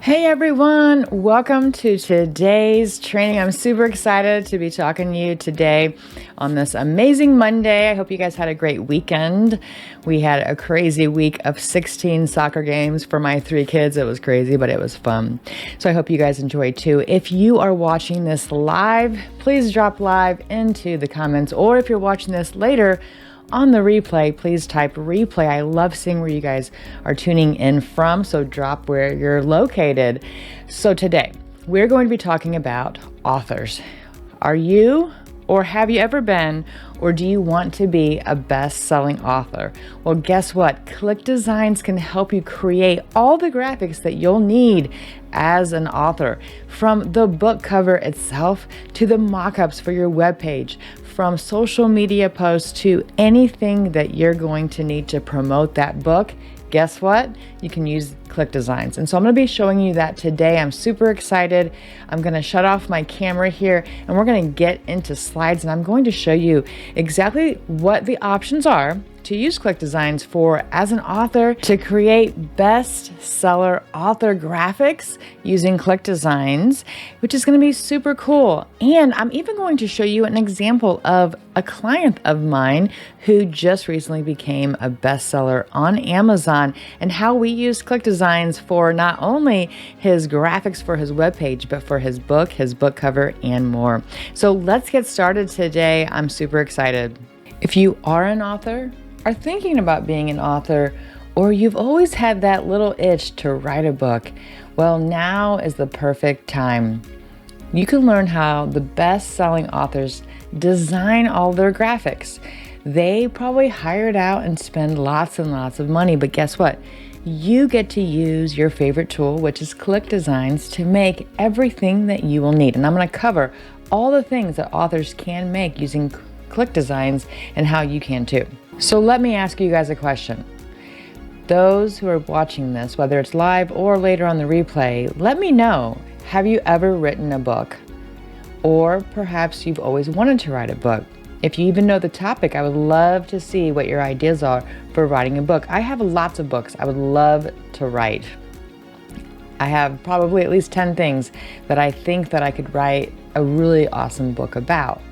Hey everyone, welcome to today's training. I'm super excited to be talking to you today on this amazing Monday. I hope you guys had a great weekend. We had a crazy week of 16 soccer games for my 3 kids. It was crazy, but it was fun. So I hope you guys enjoyed too. If you are watching this live, please drop live into the comments, or if you're watching this later, on the replay, please type replay. I love seeing where you guys are tuning in from, so drop where you're located. So today, we're going to be talking about authors. Are you, or have you ever been, or do you want to be a best-selling author? Well, guess what? ClickDesigns can help you create all the graphics that you'll need as an author, from the book cover itself to the mock-ups for your webpage, from social media posts to anything that you're going to need to promote that book. Guess what? You can use ClickDesigns. And so I'm going to be showing you that today. I'm super excited. I'm going to shut off my camera here and we're going to get into slides, and I'm going to show you exactly what the options are to use ClickDesigns for as an author to create bestseller author graphics using ClickDesigns, which is going to be super cool. And I'm even going to show you an example of a client of mine who just recently became a bestseller on Amazon, and how we use ClickDesigns for not only his graphics for his webpage, but for his book cover, and more. So let's get started today. I'm super excited. If you are an author, are thinking about being an author, or you've always had that little itch to write a book, well, now is the perfect time. You can learn how the best-selling authors design all their graphics. They probably hired out and spend lots and lots of money, but guess what? You get to use your favorite tool, which is ClickDesigns, to make everything that you will need. And I'm going to cover all the things that authors can make using ClickDesigns and how you can too. So let me ask you guys a question. Those who are watching this, whether it's live or later on the replay, let me know, have you ever written a book? Or perhaps you've always wanted to write a book. If you even know the topic, I would love to see what your ideas are for writing a book. I have lots of books I would love to write. I have probably at least 10 things that I think that I could write a really awesome book about.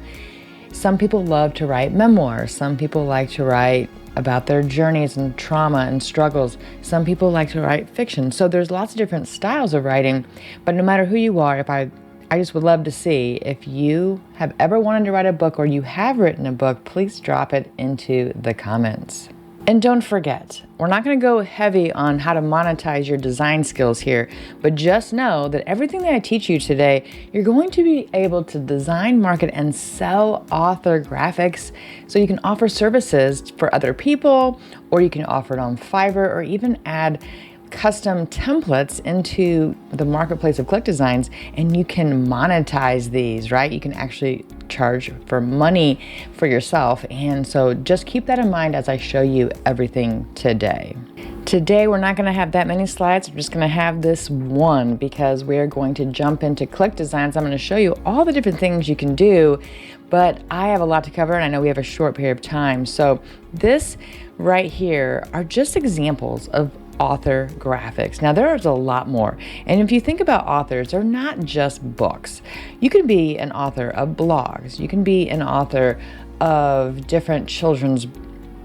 Some people love to write memoirs. Some people like to write about their journeys and trauma and struggles. Some people like to write fiction. So there's lots of different styles of writing, but no matter who you are, I just would love to see if you have ever wanted to write a book, or you have written a book, please drop it into the comments. And don't forget, we're not going to go heavy on how to monetize your design skills here, but just know that everything that I teach you today, you're going to be able to design, market, and sell author graphics, so you can offer services for other people, or you can offer it on Fiverr, or even add custom templates into the marketplace of ClickDesigns, and you can monetize these, right? You can actually charge for money for yourself. And so just keep that in mind as I show you everything today. Today, we're not going to have that many slides. I'm just going to have this one because we're going to jump into ClickDesigns. I'm going to show you all the different things you can do, but I have a lot to cover, and I know we have a short period of time. So this right here are just examples of author graphics. Now there's a lot more. And if you think about authors, they're not just books. You can be an author of blogs. You can be an author of different children's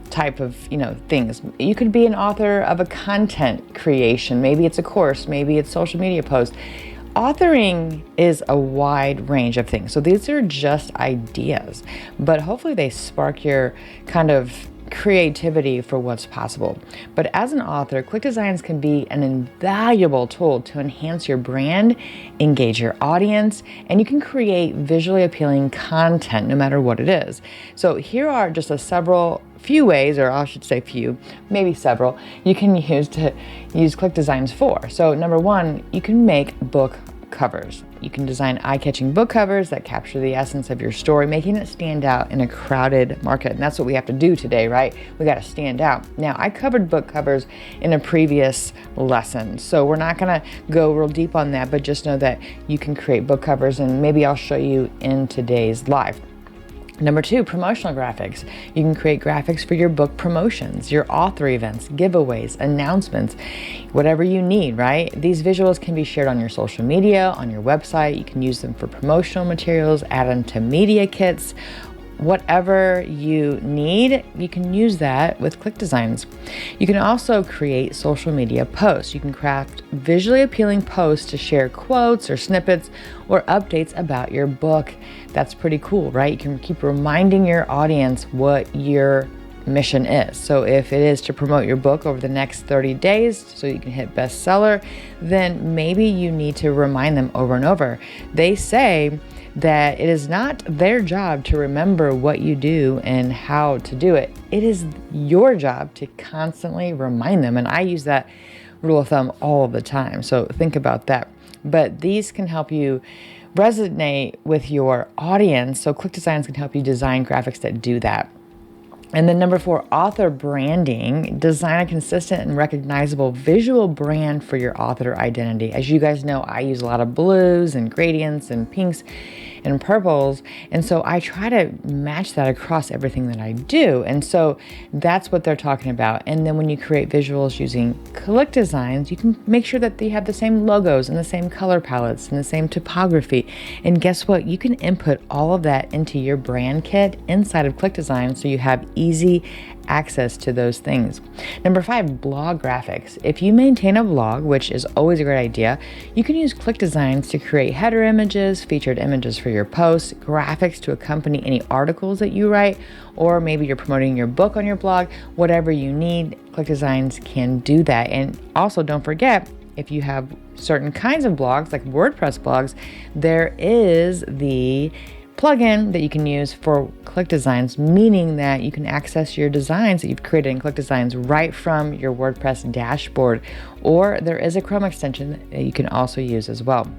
type of, things. You could be an author of a content creation. Maybe it's a course, maybe it's social media posts. Authoring is a wide range of things. So these are just ideas, but hopefully they spark your kind of creativity for what's possible. But as an author, ClickDesigns can be an invaluable tool to enhance your brand, engage your audience, and you can create visually appealing content no matter what it is. So here are just few ways, or I should say few, maybe several, you can use ClickDesigns for. So number one, you can make book covers. You can design eye-catching book covers that capture the essence of your story, making it stand out in a crowded market. And that's what we have to do today, right? We got to stand out. Now, I covered book covers in a previous lesson, so we're not going to go real deep on that, but just know that you can create book covers, and maybe I'll show you in today's live. Number 2, promotional graphics. You can create graphics for your book promotions, your author events, giveaways, announcements, whatever you need, right? These visuals can be shared on your social media, on your website. You can use them for promotional materials, add them to media kits. Whatever you need, you can use that with ClickDesigns. You can also create social media posts. You can craft visually appealing posts to share quotes or snippets or updates about your book. That's pretty cool, right? You can keep reminding your audience what your mission is. So if it is to promote your book over the next 30 days so you can hit bestseller, then maybe you need to remind them over and over. They say that it is not their job to remember what you do and how to do it. It is your job to constantly remind them. And I use that rule of thumb all the time. So think about that. But these can help you resonate with your audience. So ClickDesigns can help you design graphics that do that. And then number 4, author branding. Design a consistent and recognizable visual brand for your author identity. As you guys know, I use a lot of blues and gradients and pinks and purples. And so I try to match that across everything that I do. And so that's what they're talking about. And then when you create visuals using ClickDesigns, you can make sure that they have the same logos and the same color palettes and the same typography. And guess what? You can input all of that into your brand kit inside of ClickDesigns so you have easy access to those things. Number 5, blog graphics. If you maintain a blog, which is always a great idea, you can use ClickDesigns to create header images, featured images for your posts, graphics to accompany any articles that you write, or maybe you're promoting your book on your blog. Whatever you need, ClickDesigns can do that. And also don't forget, if you have certain kinds of blogs, like WordPress blogs, there is the plugin that you can use for ClickDesigns, meaning that you can access your designs that you've created in ClickDesigns right from your WordPress dashboard, or there is a Chrome extension that you can also use as well.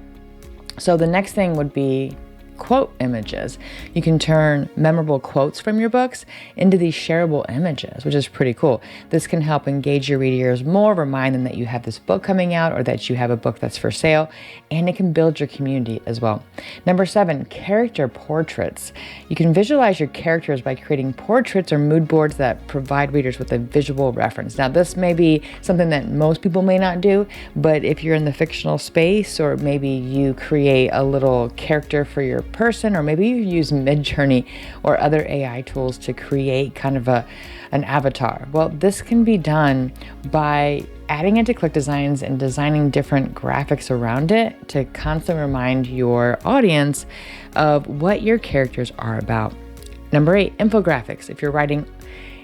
So the next thing would be quote images. You can turn memorable quotes from your books into these shareable images, which is pretty cool. This can help engage your readers more, remind them that you have this book coming out or that you have a book that's for sale, and it can build your community as well. Number 7, character portraits. You can visualize your characters by creating portraits or mood boards that provide readers with a visual reference. Now, this may be something that most people may not do, but if you're in the fictional space, or maybe you create a little character for your person, or maybe you use Midjourney or other AI tools to create kind of an avatar. Well, this can be done by adding it to ClickDesigns and designing different graphics around it to constantly remind your audience of what your characters are about. Number 8, infographics. If you're writing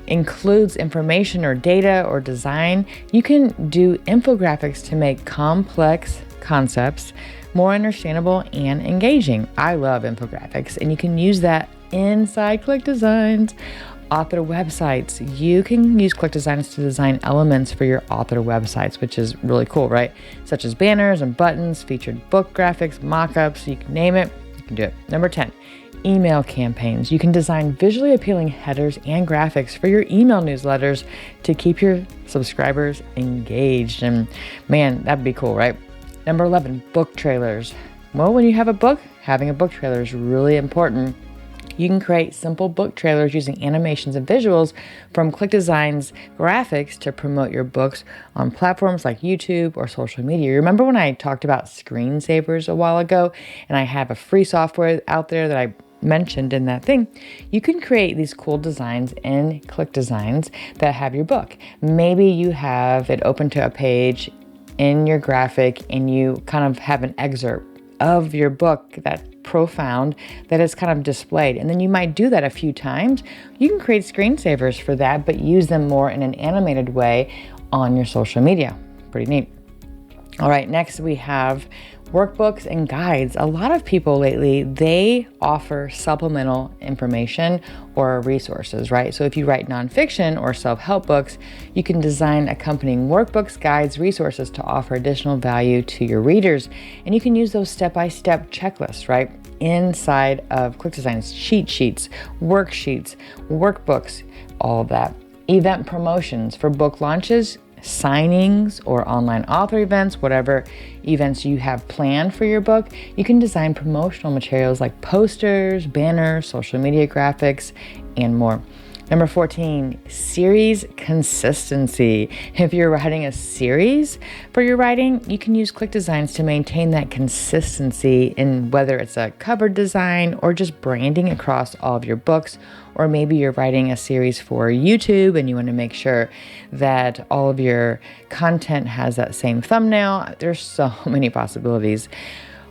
includes information or data or design, you can do infographics to make complex concepts more understandable and engaging. I love infographics, and you can use that inside ClickDesigns. Author websites. You can use ClickDesigns to design elements for your author websites, which is really cool, right? Such as banners and buttons, featured book graphics, mock-ups, you can name it, you can do it. Number 10, email campaigns. You can design visually appealing headers and graphics for your email newsletters to keep your subscribers engaged. And man, that'd be cool, right? Number 11, book trailers. Well, when you have a book, having a book trailer is really important. You can create simple book trailers using animations and visuals from ClickDesigns graphics to promote your books on platforms like YouTube or social media. Remember when I talked about screensavers a while ago, and I have a free software out there that I mentioned in that thing? You can create these cool designs in ClickDesigns that have your book. Maybe you have it open to a page in your graphic and you kind of have an excerpt of your book that profound that is kind of displayed, and then you might do that a few times. You can create screensavers for that, but use them more in an animated way on your social media. Pretty neat. All right, next we have workbooks and guides. A lot of people lately, they offer supplemental information or resources, right? So if you write nonfiction or self-help books, you can design accompanying workbooks, guides, resources to offer additional value to your readers. And you can use those step-by-step checklists, right? Inside of ClickDesigns, cheat sheets, worksheets, workbooks, all of that. Event promotions for book launches. signings or online author events, whatever events you have planned for your book, you can design promotional materials like posters, banners, social media graphics, and more. Number 14, series consistency. If you're writing a series for your writing, you can use ClickDesigns to maintain that consistency in whether it's a cover design or just branding across all of your books, or maybe you're writing a series for YouTube and you want to make sure that all of your content has that same thumbnail. There's so many possibilities.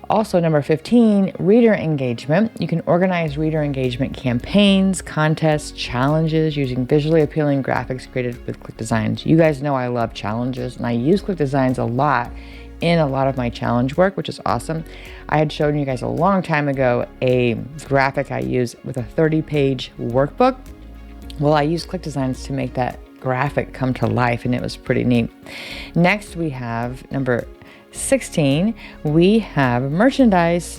Also, number 15, reader engagement. You can organize reader engagement campaigns, contests, challenges using visually appealing graphics created with ClickDesigns. You guys know I love challenges, and I use ClickDesigns a lot in a lot of my challenge work, which is awesome. I had shown you guys a long time ago a graphic I use with a 30-page workbook. Well, I used ClickDesigns to make that graphic come to life, and it was pretty neat. Next, we have number 16, we have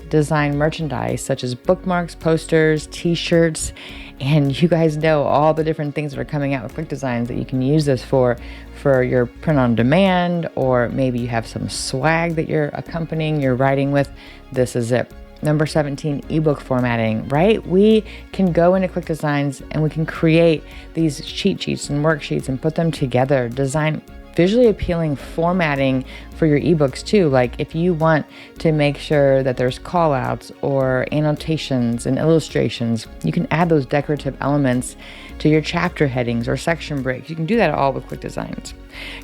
design merchandise such as bookmarks, posters, t-shirts, and you guys know all the different things that are coming out with ClickDesigns that you can use this for your print on demand, or maybe you have some swag that you're accompanying your writing with. This is it. Number 17, ebook formatting, right? We can go into ClickDesigns and we can create these cheat sheets and worksheets and put them together, design visually appealing formatting for your ebooks too. Like if you want to make sure that there's call outs or annotations and illustrations, you can add those decorative elements to your chapter headings or section breaks. You can do that all with ClickDesigns.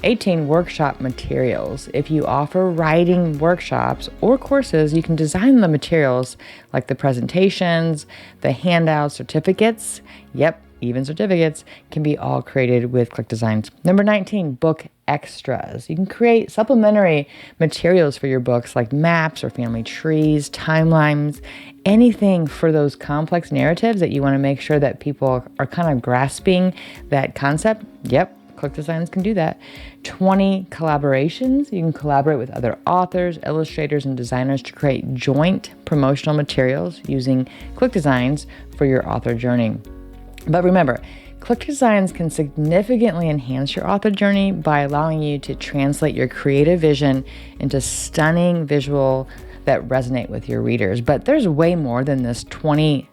18, workshop materials. If you offer writing workshops or courses, you can design the materials like the presentations, the handouts, certificates. Yep, even certificates can be all created with ClickDesigns. Number 19, book extras. You can create supplementary materials for your books like maps or family trees, timelines, anything for those complex narratives that you want to make sure that people are kind of grasping that concept. Yep, ClickDesigns can do that. 20, collaborations. You can collaborate with other authors, illustrators, and designers to create joint promotional materials using ClickDesigns for your author journey. But remember, ClickDesigns can significantly enhance your author journey by allowing you to translate your creative vision into stunning visual that resonate with your readers. But there's way more than this 20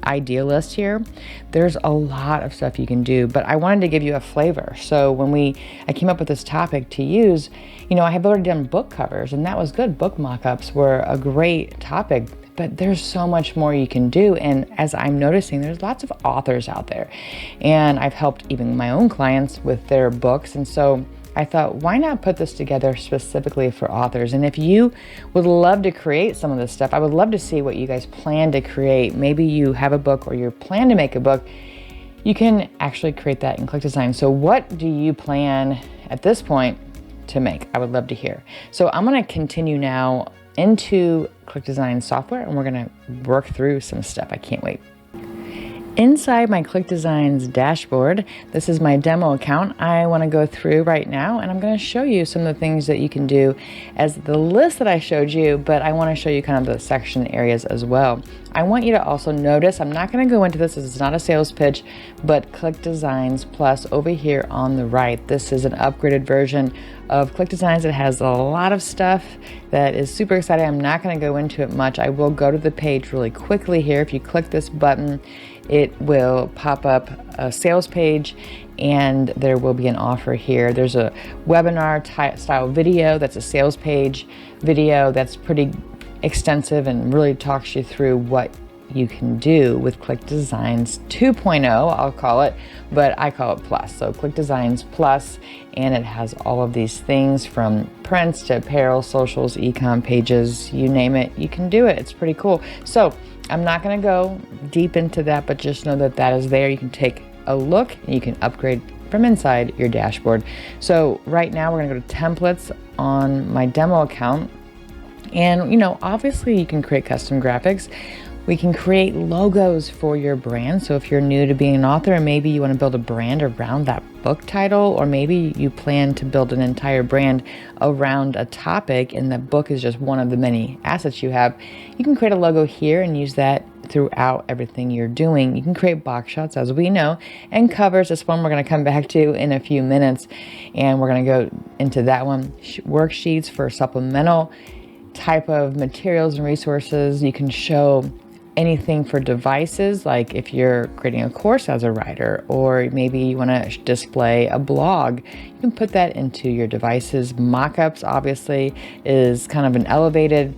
idea list here. There's a lot of stuff you can do, but I wanted to give you a flavor. So when I came up with this topic to use, I have already done book covers, and that was good. Book mock-ups were a great topic. But there's so much more you can do. And as I'm noticing, there's lots of authors out there. And I've helped even my own clients with their books. And so I thought, why not put this together specifically for authors? And if you would love to create some of this stuff, I would love to see what you guys plan to create. Maybe you have a book or you plan to make a book. You can actually create that in ClickDesigns. So what do you plan at this point to make? I would love to hear. So I'm going to continue now into ClickDesigns software, and we're going to work through some stuff. I can't wait. Inside my ClickDesigns dashboard, this is my demo account. I want to go through right now, and I'm going to show you some of the things that you can do as the list that I showed you, but I want to show you kind of the section areas as well. I want you to also notice, I'm not going to go into this as it's not a sales pitch, but ClickDesigns Plus over here on the right. This is an upgraded version of ClickDesigns. It has a lot of stuff that is super exciting. I'm not going to go into it much. I will go to the page really quickly here. If you click this button, it will pop up a sales page, and there will be an offer here. There's a webinar style video that's a sales page video that's pretty extensive and really talks you through what you can do with ClickDesigns 2.0, I'll call it, but I call it Plus. So ClickDesigns Plus, and it has all of these things from prints to apparel, socials, e-com pages, you name it, you can do it. It's pretty cool. So I'm not going to go deep into that, but just know that that is there. You can take a look and you can upgrade from inside your dashboard. So right now we're going to go to templates on my demo account. And, obviously you can create custom graphics. We can create logos for your brand. So if you're new to being an author and maybe you want to build a brand around that book title, or maybe you plan to build an entire brand around a topic and the book is just one of the many assets you have, you can create a logo here and use that throughout everything you're doing. You can create box shots, as we know, and covers. This one we're going to come back to in a few minutes, and we're going to go into that one. Worksheets for supplemental type of materials and resources. You can show anything for devices, like if you're creating a course as a writer, or maybe you want to display a blog, you can put that into your devices. Mockups obviously is kind of an elevated,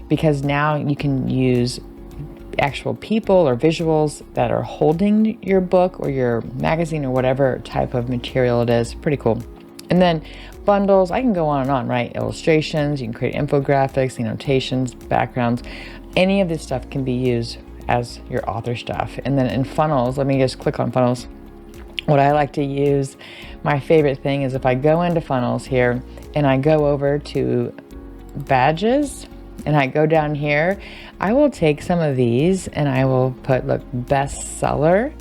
because now you can use actual people or visuals that are holding your book or your magazine or whatever type of material it is. Pretty cool. And then bundles, I can go on and on, right? Illustrations, you can create infographics, annotations, backgrounds. Any of this stuff can be used as your author stuff. And then in funnels, let me just click on funnels. What I like to use, my favorite thing is if I go into funnels here and I go over to badges and I go down here, I will take some of these and I will put, look, bestseller.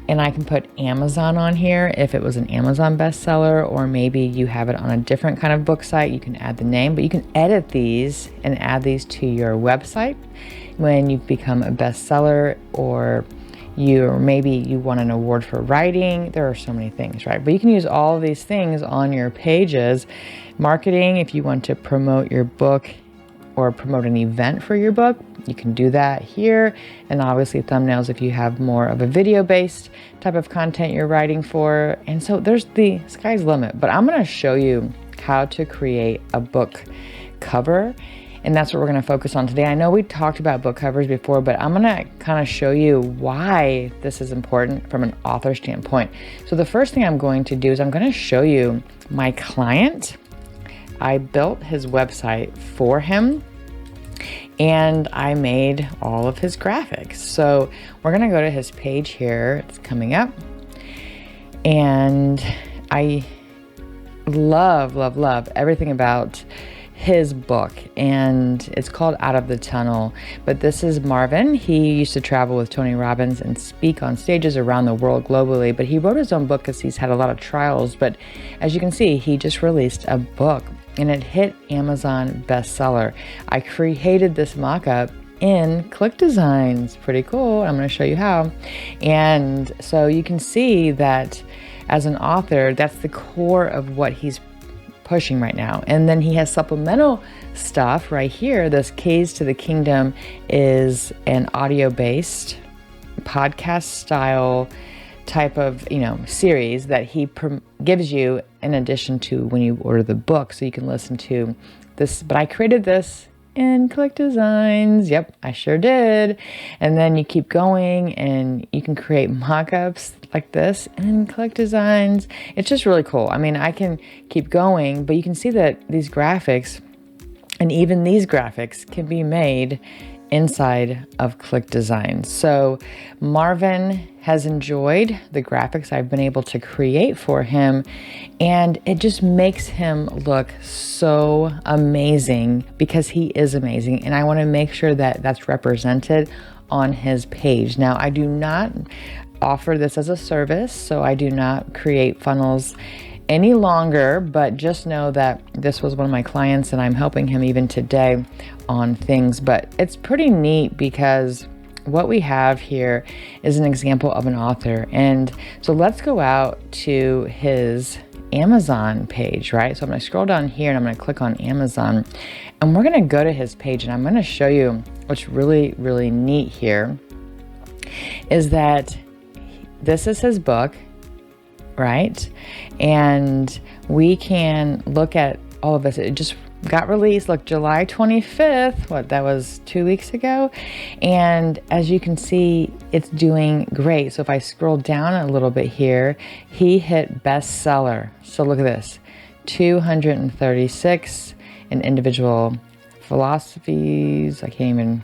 And I can put Amazon on here if it was an Amazon bestseller, or maybe you have it on a different kind of book site. You can add the name, but you can edit these and add these to your website when you become a bestseller, or maybe you won an award for writing. There are so many things, right? But you can use all of these things on your pages. Marketing, if you want to promote your book or promote an event for your book, you can do that here. And obviously thumbnails if you have more of a video-based type of content you're writing for. And so there's the sky's the limit. But I'm gonna show you how to create a book cover. And that's what we're gonna focus on today. I know we talked about book covers before, but I'm gonna kind of show you why this is important from an author standpoint. So the first thing I'm going to do is I'm gonna show you my client. I built his website for him and I made all of his graphics. So we're gonna go to his page here. It's coming up. And I love everything about his book, and it's called Out of the Tunnel. But this is Marvin. He used to travel with Tony Robbins and speak on stages around the world globally, but he wrote his own book because he's had a lot of trials. But as you can see, he just released a book and it hit Amazon bestseller. I created this mock-up in ClickDesigns. Pretty cool. I'm going to show you how. And so you can see that as an author, that's the core of what he's pushing right now. And then he has supplemental stuff right here. This Keys to the Kingdom is an audio-based podcast style type of, series that he gives you in addition to when you order the book, so you can listen to this. But I created this in ClickDesigns. Yep, I sure did. And then you keep going and you can create mock-ups like this in ClickDesigns. It's just really cool. I mean, I can keep going, but you can see that these graphics and even these graphics can be made inside of ClickDesigns. So Marvin has enjoyed the graphics I've been able to create for him, and it just makes him look so amazing because he is amazing, and I want to make sure that that's represented on his page. Now, I do not offer this as a service, so I do not create funnels any longer, but just know that this was one of my clients and I'm helping him even today on things. But it's pretty neat because what we have here is an example of an author. And so let's go out to his Amazon page, right? So I'm going to scroll down here and I'm going to click on Amazon, and we're going to go to his page, and I'm going to show you what's really, really neat here is that this is his book, right? And we can look at all of this. It just got released, look, July 25th, that was 2 weeks ago. And as you can see, it's doing great. So if I scroll down a little bit here, he hit bestseller. So look at this, 236 in individual philosophies. I can't even.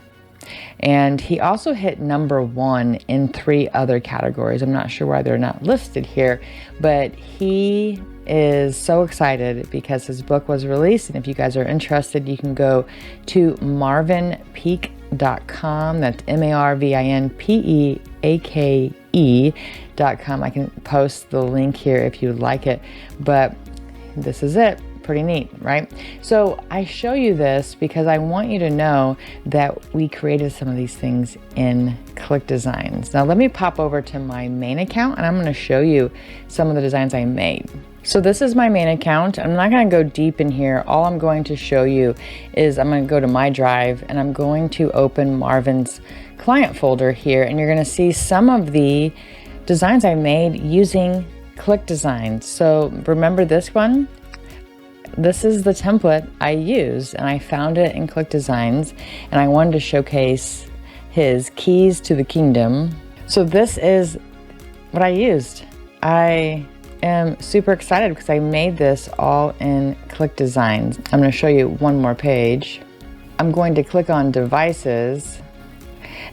And he also hit #1 in 3 other categories. I'm not sure why they're not listed here, but he is so excited because his book was released. And if you guys are interested, you can go to marvinpeak.com. That's MarvinPeak, clickde.com. I can post the link here if you would like it, but this is it. Pretty neat, right? So I show you this because I want you to know that we created some of these things in ClickDesigns. Now let me pop over to my main account and I'm going to show you some of the designs I made. So this is my main account. I'm not going to go deep in here. All I'm going to show you is I'm going to go to my drive and I'm going to open Marvin's client folder here, and you're going to see some of the designs I made using ClickDesigns. So remember this one? This is the template I used, and I found it in ClickDesigns, and I wanted to showcase his keys to the kingdom. So this is what I used. I am super excited because I made this all in ClickDesigns. I'm going to show you one more page. I'm going to click on devices.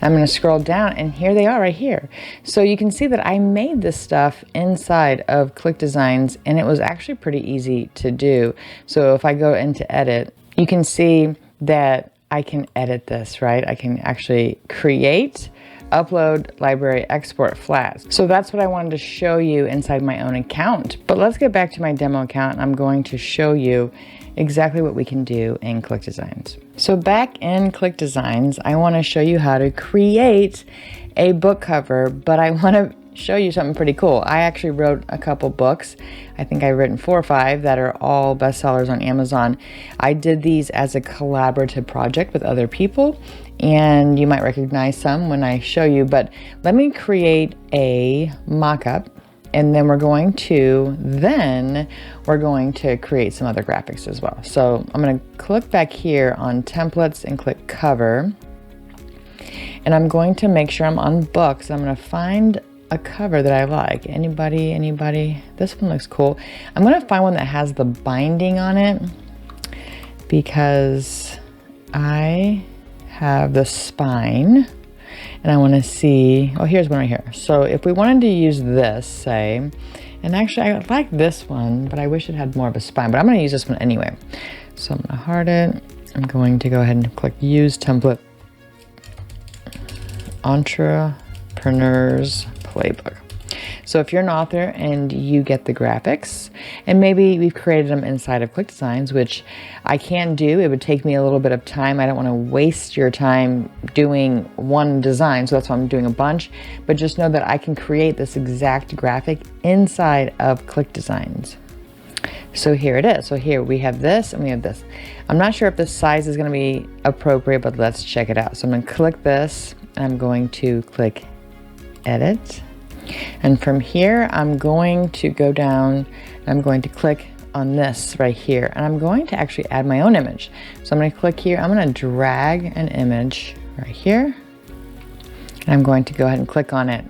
I'm going to scroll down and here they are right here. So you can see that I made this stuff inside of ClickDesigns and it was actually pretty easy to do. So if I go into edit, you can see that I can edit this, right? I can actually create, upload, library, export flat. So that's what I wanted to show you inside my own account. But let's get back to my demo account and I'm going to show you exactly what we can do in ClickDesigns. So back in ClickDesigns, I want to show you how to create a book cover, but I want to show you something pretty cool. I actually wrote a couple books. I think I've written 4 or 5 that are all bestsellers on Amazon. I did these as a collaborative project with other people, and you might recognize some when I show you, but let me create a mock-up. And then we're going to create some other graphics as well. So I'm going to click back here on templates and click cover. And I'm going to make sure I'm on books. I'm going to find a cover that I like. Anybody? This one looks cool. I'm going to find one that has the binding on it because I have the spine. And I want to see, oh, here's one right here. So if we wanted to use this, say, and actually I like this one, but I wish it had more of a spine, but I'm going to use this one anyway. So I'm going to hard it. I'm going to go ahead and click use template, entrepreneur's playbook. So if you're an author and you get the graphics, and maybe we've created them inside of ClickDesigns, which I can do, it would take me a little bit of time. I don't want to waste your time doing one design, so that's why I'm doing a bunch. But just know that I can create this exact graphic inside of ClickDesigns. So here it is. So here we have this and we have this. I'm not sure if the size is going to be appropriate, but let's check it out. So I'm going to click this and I'm going to click edit. And from here, I'm going to go down, and I'm going to click on this right here, and I'm going to actually add my own image. So I'm going to click here, I'm going to drag an image right here, and I'm going to go ahead and click on it.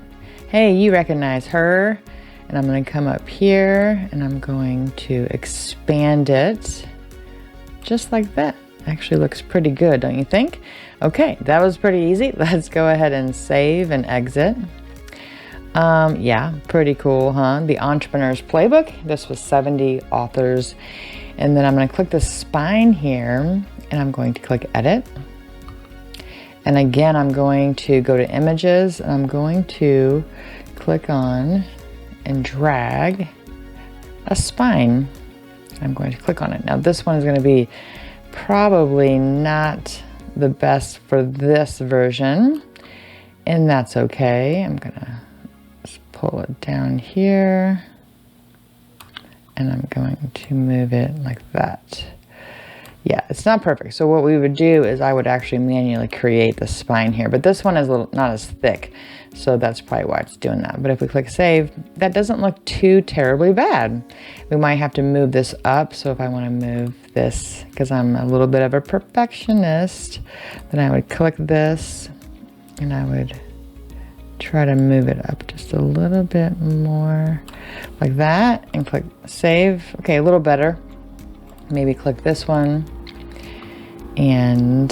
Hey, you recognize her, and I'm going to come up here, and I'm going to expand it just like that. Actually looks pretty good, don't you think? Okay, that was pretty easy. Let's go ahead and save and exit. Yeah, pretty cool, huh? The Entrepreneur's Playbook. This was 70 authors. And then I'm going to click the spine here and I'm going to click edit. And again, I'm going to go to images and I'm going to click on and drag a spine. I'm going to click on it. Now this one is going to be probably not the best for this version, and that's okay. I'm going to pull it down here and I'm going to move it like that. Yeah, it's not perfect. So what we would do is I would actually manually create the spine here, but this one is a little not as thick, so that's probably why it's doing that. But if we click save, that doesn't look too terribly bad. We might have to move this up. So if I want to move this, because I'm a little bit of a perfectionist, then I would click this and I would try to move it up just a little bit more like that and click save. Okay, a little better. Maybe click this one and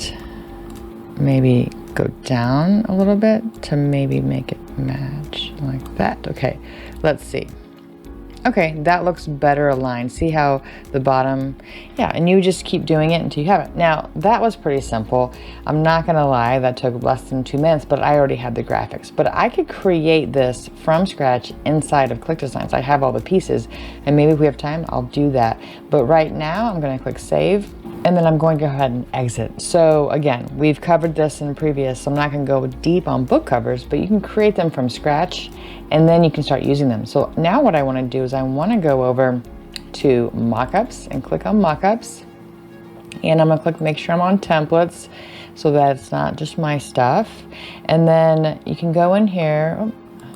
maybe go down a little bit to maybe make it match like that. Okay, let's see. Okay, that looks better aligned. See how the bottom, yeah, and you just keep doing it until you have it. Now, that was pretty simple. I'm not gonna lie, that took less than 2 minutes, but I already had the graphics. But I could create this from scratch inside of ClickDesigns. I have all the pieces, and maybe if we have time, I'll do that. But right now, I'm gonna click Save, and then I'm going to go ahead and exit. So again, we've covered this in previous, so I'm not gonna go deep on book covers, but you can create them from scratch, and then you can start using them. So now what I wanna do is I wanna go over to mockups and click on mockups. And I'm gonna click make sure I'm on templates so that it's not just my stuff. And then you can go in here, oh,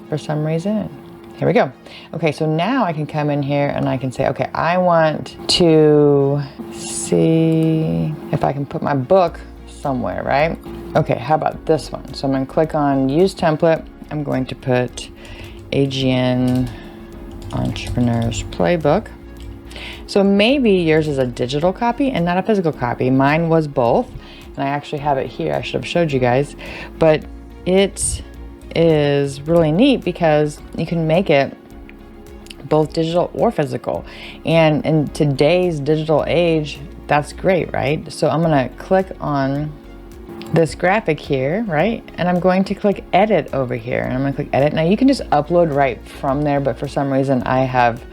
for some reason, here we go. Okay, so now I can come in here and I can say, okay, I want to see if I can put my book somewhere, right? Okay, how about this one? So I'm gonna click on use template. I'm going to put AGN Entrepreneur's Playbook. So maybe yours is a digital copy and not a physical copy. Mine was both, and I actually have it here. I should have showed you guys, but it is really neat because you can make it both digital or physical. And in today's digital age, that's great, right? So I'm gonna click on this graphic here, right? And I'm going to click edit over here, and I'm gonna click edit. Now you can just upload right from there, but for some reason I have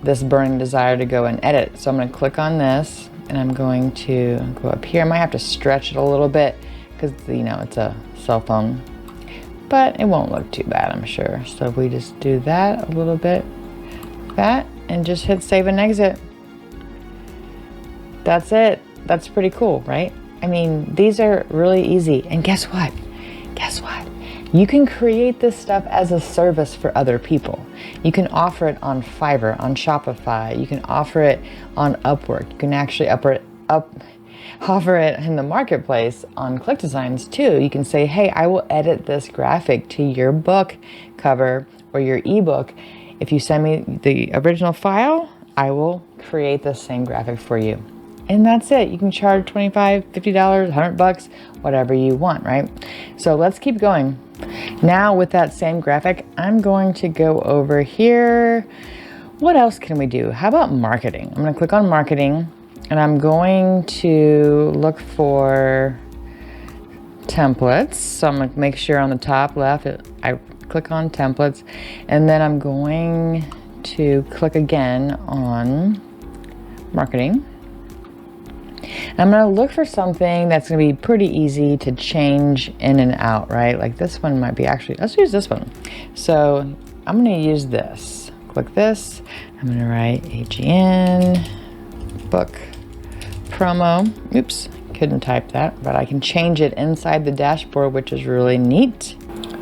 this burning desire to go and edit. So I'm gonna click on this, and I'm going to go up here. I might have to stretch it a little bit because, you know, it's a cell phone, but it won't look too bad, I'm sure. So if we just do that a little bit, that, and just hit save and exit. That's it. That's pretty cool, right? I mean, these are really easy. And guess what? Guess what? You can create this stuff as a service for other people. You can offer it on Fiverr, on Shopify. You can offer it on Upwork. You can actually offer it in the marketplace on ClickDesigns too. You can say, hey, I will edit this graphic to your book cover or your ebook. If you send me the original file, I will create the same graphic for you. And that's it. You can charge $25, $50, $100, whatever you want, right? So let's keep going. Now with that same graphic, I'm going to go over here. What else can we do? How about marketing? I'm gonna click on marketing, and I'm going to look for templates. So I'm gonna make sure on the top left, I click on templates, and then I'm going to click again on marketing. I'm gonna look for something that's gonna be pretty easy to change in and out, right? Like this one might be actually, let's use this one. So I'm gonna use this. Click this. I'm gonna write AGN book promo. Oops, couldn't type that, but I can change it inside the dashboard, which is really neat,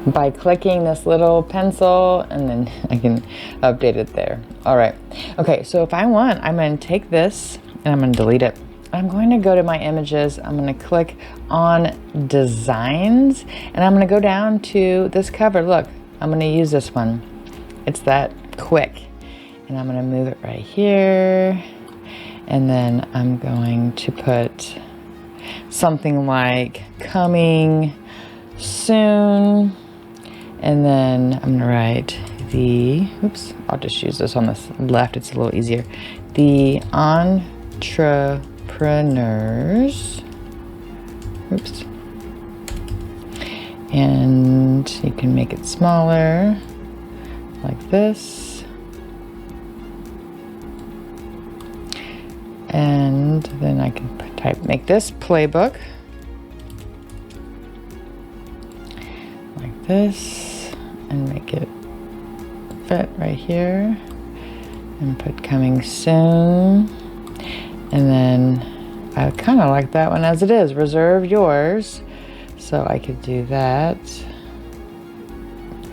by clicking this little pencil, and then I can update it there. All right. Okay, so if I want, I'm gonna take this and I'm gonna delete it. I'm going to go to my images. I'm going to click on designs, and I'm going to go down to this cover. Look, I'm going to use this one. It's that quick. And I'm going to move it right here. And then I'm going to put something like coming soon. And then I'm going to write oops, I'll just use this on the left. It's a little easier. The entrepreneurs, oops, and you can make it smaller like this, and then I can make this playbook like this and make it fit right here, and put coming soon. And then I kind of like that one as it is. Reserve yours. So I could do that.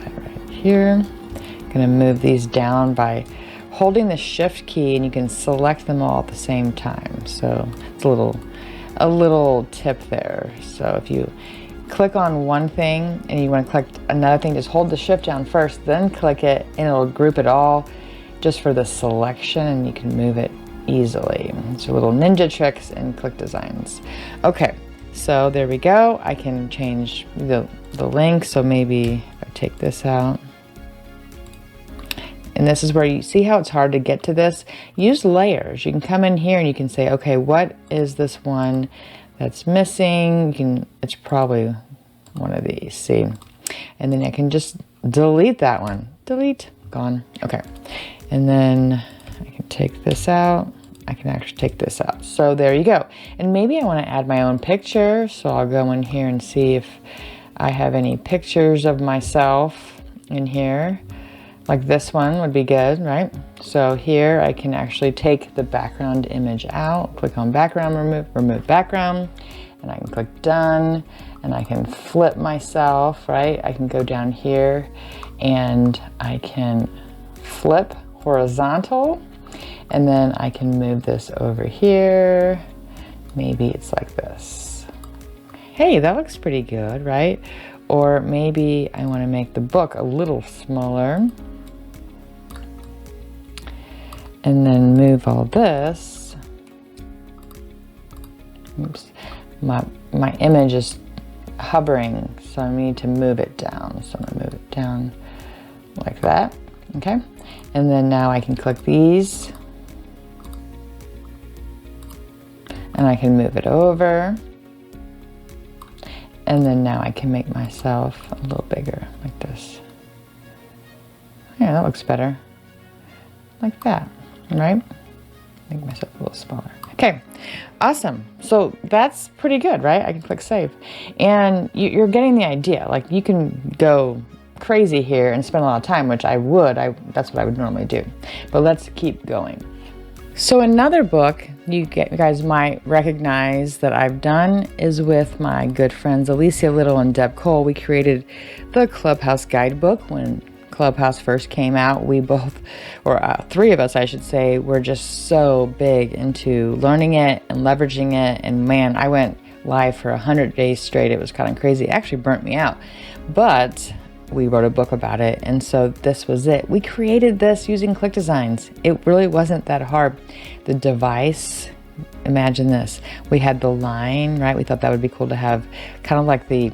Right here. I'm gonna move these down by holding the shift key, and you can select them all at the same time. So it's a little tip there. So if you click on one thing and you want to click another thing, just hold the shift down first, then click it, and it'll group it all just for the selection, and you can move it easily. So little ninja tricks in ClickDesigns. Okay, so there we go. I can change the link. So maybe if I take this out And this is where you see how it's hard to get to this. Use layers. You can come in here and you can say, okay, what is this one that's missing? It's probably one of these, see? And then I can just delete that one. Delete, gone. Okay. And then I can take this out. I can actually take this out. So there you go. And maybe I want to add my own picture. So I'll go in here and see if I have any pictures of myself in here. Like this one would be good, right? So here I can actually take the background image out, click on background, remove background, and I can click done, and I can flip myself, right? I can go down here and I can flip horizontal, and then I can move this over here. Maybe it's like this. Hey, that looks pretty good, right? Or maybe I want to make the book a little smaller. And then move all this. Oops, my image is hovering, so I need to move it down. So I'm gonna move it down like that, okay? And then now I can click these. And I can move it over. And then now I can make myself a little bigger, like this. Yeah, that looks better. Like that. Right? Make myself a little smaller. Okay, awesome. So that's pretty good, right? I can click save. And you're getting the idea. Like you can go crazy here and spend a lot of time, which I would. That's what I would normally do. But let's keep going. So another book you guys might recognize that I've done is with my good friends Alicia Little and Deb Cole. We created the Clubhouse guidebook when Clubhouse first came out. We both, or three of us I should say, were just so big into learning it and leveraging it. And man, I went live for 100 days straight. It was kind of crazy. It actually burnt me out. But we wrote a book about it. And so this was it. We created this using ClickDesigns. It really wasn't that hard. The device, imagine this. We had the line, right? We thought that would be cool to have kind of like the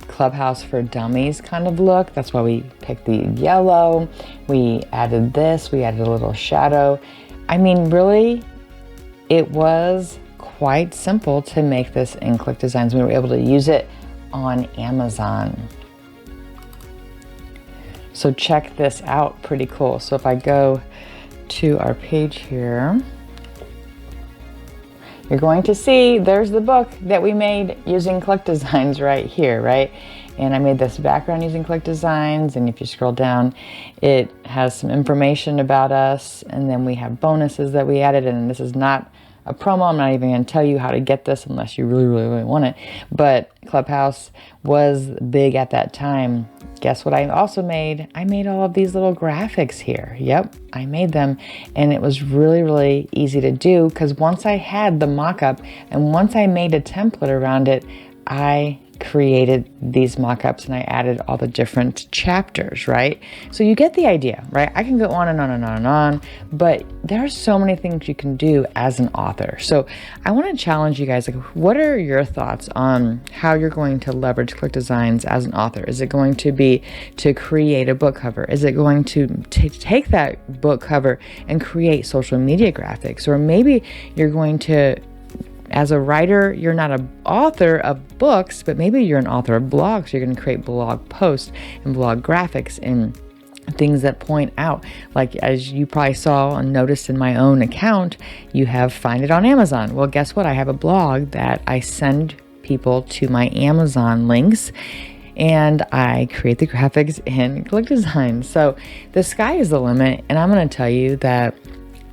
Clubhouse for Dummies kind of look. That's why we picked the yellow. We added this, we added a little shadow. I mean, really, it was quite simple to make this in ClickDesigns. We were able to use it on Amazon. So check this out, pretty cool. So if I go to our page here, you're going to see there's the book that we made using ClickDesigns right here, right? And I made this background using ClickDesigns, and if you scroll down, it has some information about us, and then we have bonuses that we added, and this is not a promo. I'm not even going to tell you how to get this unless you really, really, really want it. But Clubhouse was big at that time. Guess what I also made? I made all of these little graphics here. Yep, I made them. And it was really, really easy to do because once I had the mock-up and once I made a template around it, I created these mock-ups and I added all the different chapters, right? So you get the idea, right? I can go on and on and on and on, but there are so many things you can do as an author. So I want to challenge you guys, like, what are your thoughts on how you're going to leverage ClickDesigns as an author? Is it going to be to create a book cover? Is it going to take that book cover and create social media graphics? Or maybe you're going to, as a writer, you're not an author of books, but maybe you're an author of blogs. So you're going to create blog posts and blog graphics and things that point out. Like, as you probably saw and noticed in my own account, you have Find It on Amazon. Well, guess what? I have a blog that I send people to my Amazon links, and I create the graphics in ClickDesigns. So the sky is the limit, and I'm going to tell you that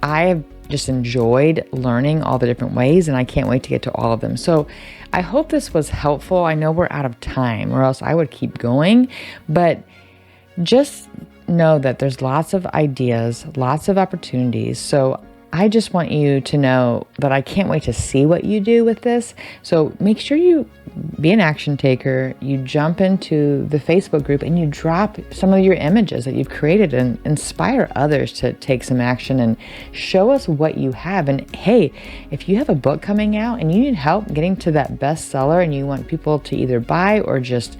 I have just enjoyed learning all the different ways, and I can't wait to get to all of them. So I hope this was helpful. I know we're out of time, or else I would keep going, but just know that there's lots of ideas, lots of opportunities. So I just want you to know that I can't wait to see what you do with this. So make sure you be an action taker. You jump into the Facebook group and you drop some of your images that you've created and inspire others to take some action and show us what you have. And hey, if you have a book coming out and you need help getting to that bestseller and you want people to either buy or just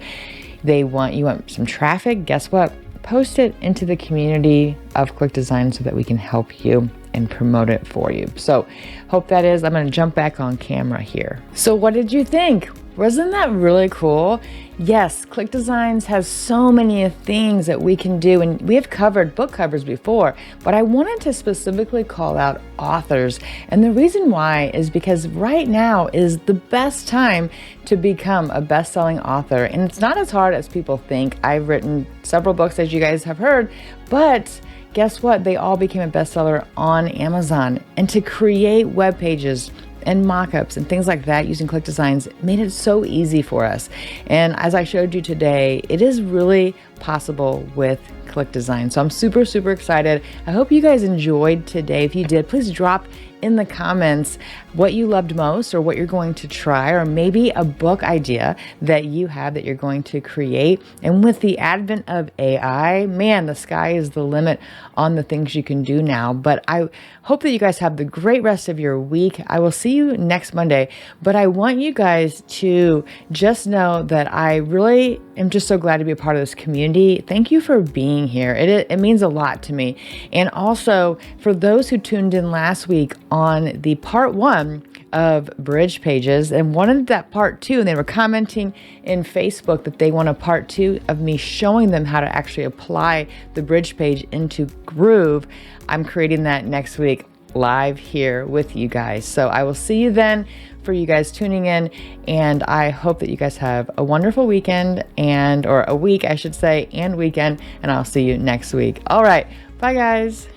you want some traffic, guess what? post it into the community of ClickDesigns so that we can help you and promote it for you. So hope that is, I'm going to jump back on camera here. So what did you think? Wasn't that really cool? Yes, ClickDesigns has so many things that we can do, and we have covered book covers before, but I wanted to specifically call out authors. And the reason why is because right now is the best time to become a best-selling author. And it's not as hard as people think. I've written several books, as you guys have heard, but guess what? They all became a bestseller on Amazon. And to create web pages and mockups and things like that using ClickDesigns made it so easy for us. And as I showed you today, it is really possible with ClickDesigns. So I'm super, super excited. I hope you guys enjoyed today. If you did, please drop in the comments what you loved most or what you're going to try, or maybe a book idea that you have that you're going to create. And with the advent of AI, man, the sky is the limit on the things you can do now. But I hope that you guys have the great rest of your week. I will see you next Monday, but I want you guys to just know that I really am just so glad to be a part of this community. Thank you for being here. It means a lot to me. And also for those who tuned in last week on the part 1 of bridge pages and wanted that part 2, and they were commenting in Facebook that they want a part 2 of me showing them how to actually apply the bridge page into Groove, I'm creating that next week live here with you guys. So I will see you then for you guys tuning in, and I hope that you guys have a wonderful weekend, or a week I should say, and weekend, and I'll see you next week. All right, bye guys.